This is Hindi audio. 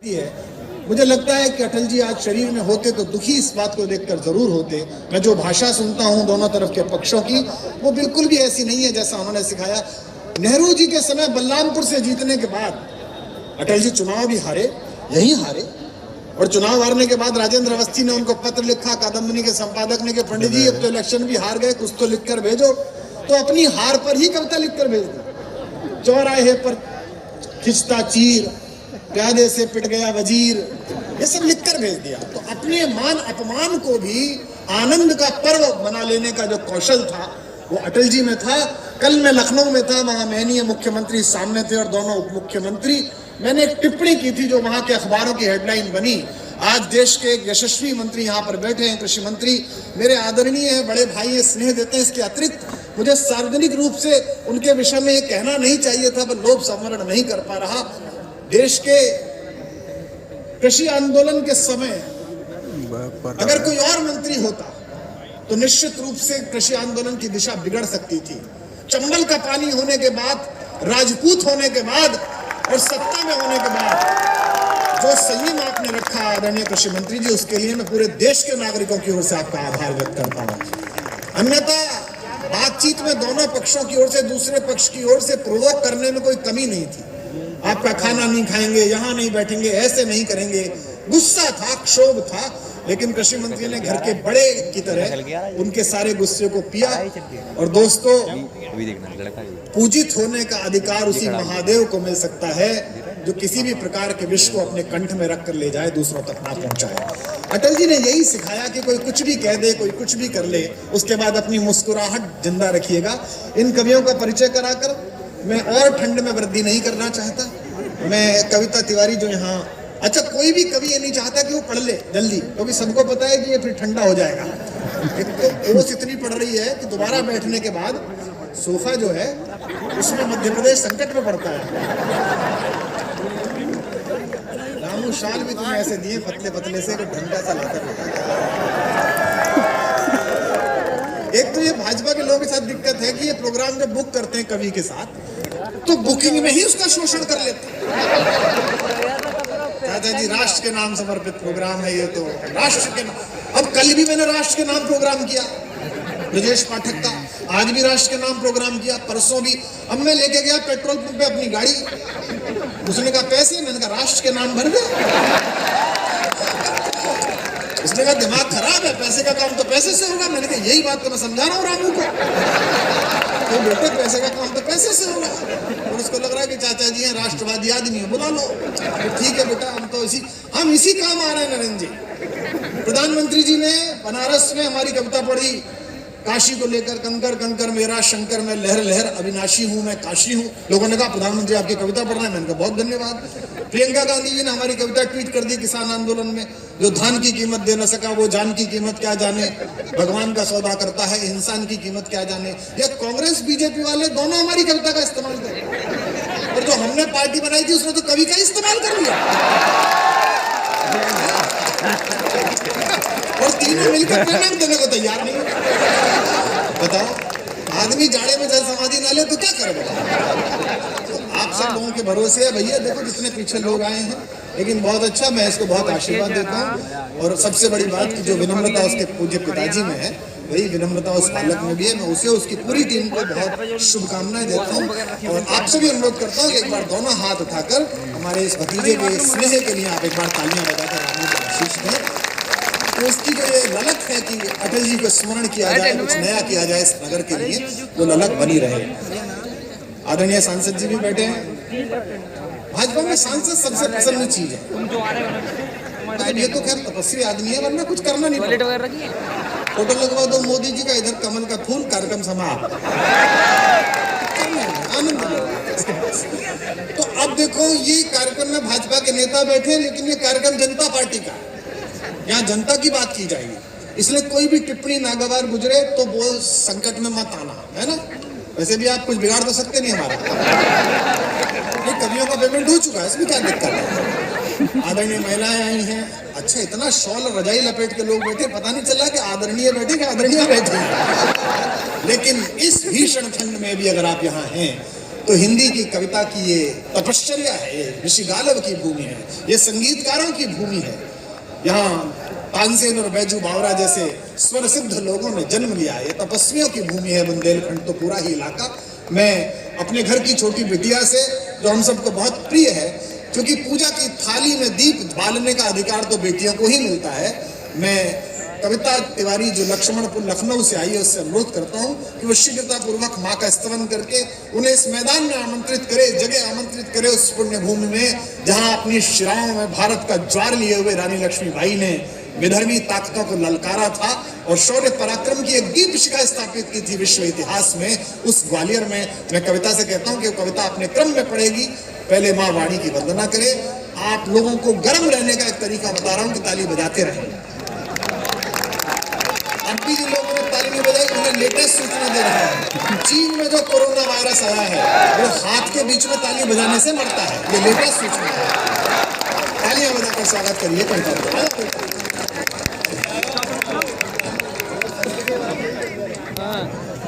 है। मुझे लगता है कि अटल जी आज शरीर में होते तो दुखी इस बात को देखकर जरूर होते। मैं जो भाषा सुनता हूं दोनों तरफ के पक्षों की, वो बिल्कुल भी ऐसी नहीं है जैसा उन्होंने सिखाया। नेहरू जी के समय बलरामपुर से जीतने के बाद अटल जी चुनाव भी हारे, यही हारे, और चुनाव हारने के बाद राजेंद्र अवस्थी ने उनको पत्र लिखा, कादम्बनी के संपादक ने, कि पंडित जी अब तो इलेक्शन भी हार गए, कुछ तो लिखकर भेजो। तो अपनी हार पर ही कविता लिखकर भेज दी। चौराहे पर खिंचता चीर, प्यादे से पिट गया वजीर, ये सब लिखकर भेज दिया। तो अपने मान अपमान को भी आनंद का पर्व बना लेने का जो कौशल था वो अटल जी में था। कल मैं लखनऊ में था, वहां माननीय मुख्यमंत्री सामने थे और दोनों उप मुख्यमंत्री। मैंने एक टिप्पणी की थी जो वहां के अखबारों की हेडलाइन बनी। आज देश के एक यशस्वी मंत्री यहाँ पर बैठे हैं, कृषि मंत्री, मेरे आदरणीय हैं, बड़े भाई हैं, स्नेह देते हैं। इसके अतिरिक्त मुझे सार्वजनिक रूप से उनके विषय में कहना नहीं चाहिए था, पर लोभ संवरण नहीं कर पा रहा। देश के कृषि आंदोलन के समय अगर कोई और मंत्री होता तो निश्चित रूप से कृषि आंदोलन की दिशा बिगड़ सकती थी। चंबल का पानी होने के बाद, राजपूत होने के बाद और सत्ता में होने के बाद जो संयम आपने रखा आदरणीय कृषि मंत्री जी, उसके लिए मैं पूरे देश के नागरिकों की ओर से आपका आभार व्यक्त करता हूं। अन्यथा बातचीत में दोनों पक्षों की ओर से, दूसरे पक्ष की ओर से प्रोवोक करने में कोई कमी नहीं थी। आपका खाना नहीं खाएंगे, यहाँ नहीं बैठेंगे, ऐसे नहीं करेंगे, गुस्सा था, क्षोभ था, लेकिन कृषि मंत्री ने घर के बड़े की तरह उनके सारे गुस्से को पिया। और दोस्तों, पूजित होने का अधिकार उसी महादेव को मिल सकता है जो किसी भी प्रकार के विष को अपने कंठ में रख कर ले जाए, दूसरों तक ना पहुंचाए। अटल जी ने यही सिखाया कि कोई कुछ भी कह दे, कोई कुछ भी कर ले, उसके बाद अपनी मुस्कुराहट जिंदा रखिएगा। इन कवियों का परिचय कराकर मैं और ठंड में वृद्धि नहीं करना चाहता। मैं कविता तिवारी जो यहाँ, अच्छा, कोई भी कवि ये नहीं चाहता कि वो पढ़ ले जल्दी, क्योंकि तो सबको पता है कि ये फिर ठंडा हो जाएगा। एक तो ओस इतनी पड़ रही है कि दोबारा बैठने के बाद सोफा जो है उसमें मध्य प्रदेश संकट में पड़ता है। रामू शाल भी तुम्हें ऐसे दिए पतले पतले से कि ठंडा सा लाता। एक तो ये भाजपा के लोगों के साथ दिक्कत है कि ये प्रोग्राम जब बुक करते हैं कवि के साथ तो बुकिंग में ही उसका शोषण कर लेते हैं। चाचा जी, राष्ट्र के नाम समर्पित प्रोग्राम है ये, तो राष्ट्र के नाम। अब कल भी मैंने राष्ट्र के नाम प्रोग्राम किया ब्रजेश पाठक का, आज भी राष्ट्र के नाम प्रोग्राम किया, परसों भी। अब मैं लेके गया पेट्रोल पंप पे अपनी गाड़ी, उसने कहा पैसे, मैंने कहा राष्ट्र के नाम भर दे। उसने कहा दिमाग खराब है, पैसे का काम तो पैसे से होगा। मैंने कहा यही बात तो मैं समझा रहा हूँ रामू को, तो बेटे पैसे का काम तो पैसे से होगा। और उसको लग रहा है कि चाचा जी हैं, राष्ट्रवादी आदमी है, बुला लो। तो ठीक है बेटा, हम इसी काम आ रहे हैं। नरेंद्र जी, प्रधानमंत्री जी ने बनारस में हमारी कविता पढ़ी, काशी को लेकर, कंकर कंकर मेरा शंकर, मैं लहर लहर अविनाशी हूँ, मैं काशी हूँ। लोगों ने कहा प्रधानमंत्री आपकी कविता पढ़ रहे हैं। मैंने कहा बहुत धन्यवाद। प्रियंका गांधी जी ने हमारी कविता ट्वीट कर दी किसान आंदोलन में, जो धान की कीमत दे न सका वो जान की कीमत क्या जाने, भगवान का सौदा करता है इंसान की कीमत क्या जाने। ये कांग्रेस बीजेपी वाले दोनों हमारी कविता का इस्तेमाल कर, और जो हमने पार्टी बनाई थी उसने तो कवि का इस्तेमाल कर लिया, और तीनों मिलकर प्रणाम देने को तैयार नहीं। बताओ, आदमी जाड़े में जल समाधि ना ले तो क्या करे बताओ। तो आप सब लोगों के भरोसे है भैया, देखो जितने पीछे लोग आए हैं, लेकिन बहुत अच्छा, मैं इसको बहुत आशीर्वाद देता हूँ। और सबसे बड़ी बात की जो विनम्रता उसके पूज्य पिताजी में है, वही विनम्रता उस बालक में भी है। मैं उसे, उसकी पूरी टीम को बहुत शुभकामनाएं देता हूँ। और आपसे भी अनुरोध करता हूँ कि एक बार दोनों हाथ उठाकर हमारे इस भतीजे के स्नेह के लिए आप एक बार तालियां बजाकर रामू को आशीष दें। तो उसकी जो ये ललक है कि अटल जी को स्मरण किया जाए, कुछ नया किया जाए इस नगर के लिए, वो ललक बनी रहे। आदरणीय सांसद जी भी बैठे हैं। भाजपा में सांसद सबसे पसंद चीज है। ये तो खैर तपस्वी आदमी है, वरना कुछ करना नहीं पड़ता। फोटो लगवा दो मोदी जी का, इधर कमल का फूल, कार्यक्रम समाप्त, आनंद। तो अब देखो, ये कार्यक्रम में भाजपा के नेता बैठे, लेकिन ये कार्यक्रम जनता पार्टी का, यहाँ जनता की बात की जाएगी। इसलिए कोई भी टिप्पणी नागवार गुजरे तो वो संकट में मत आना, है ना। वैसे भी आप कुछ बिगाड़ तो सकते नहीं हमारा, ये कवियों का पेमेंट हो चुका है, इसमें क्या दिक्कत है। आदरणीय महिलाएं आई हैं, अच्छा इतना शॉल और रजाई लपेट के लोग बैठे, पता नहीं चला कि आदरणीय बैठे कि आदरणीय बैठे। लेकिन इस भीषण ठंड में भी अगर आप यहाँ हैं तो हिंदी की कविता की ये तपश्चर्या है, ये ऋषि गालव की भूमि है, ये संगीतकारों की भूमि है। यहाँ तानसेन और बैजू बावरा जैसे स्वर सिद्ध लोगों ने जन्म लिया। ये तपस्वियों की भूमि है बुंदेलखंड, तो पूरा ही इलाका। मैं अपने घर की छोटी बिटिया से, जो हम सबको बहुत प्रिय है, क्योंकि पूजा की थाली में दीप बालने का अधिकार तो बेटियों को ही मिलता है, मैं कविता तिवारी जो लक्ष्मणपुर लखनऊ से आई है उससे अनुरोध करता हूं कि वो शीघ्रता पूर्वक मां का स्तवन करके उन्हें इस मैदान में आमंत्रित करे, जगह आमंत्रित करे उस पुण्य भूमि में जहां अपनी शिराओं में भारत का ज्वार लिए हुए रानी लक्ष्मीबाई ने विधर्मी ताकतों को ललकारा था और शौर्य पराक्रम की एक दीपशिखा स्थापित की थी विश्व इतिहास में, उस ग्वालियर में। मैं कविता से कहता हूं कि वो कविता अपने क्रम में पढ़ेगी। पहले माँ वाणी की वंदना करे। आप लोगों को गर्म रहने का एक तरीका बता रहा हूं कि ताली बजाते रहें। अभी जिन लोगों ने ताली नहीं बजाई उन्हें लेटेस्ट सूचना दे रहा है, चीन में जो कोरोना वायरस आया है वो हाथ के बीच में ताली बजाने से मरता है। ये लेटेस्ट सूचना है। तालियां बजाकर स्वागत करिए कविता।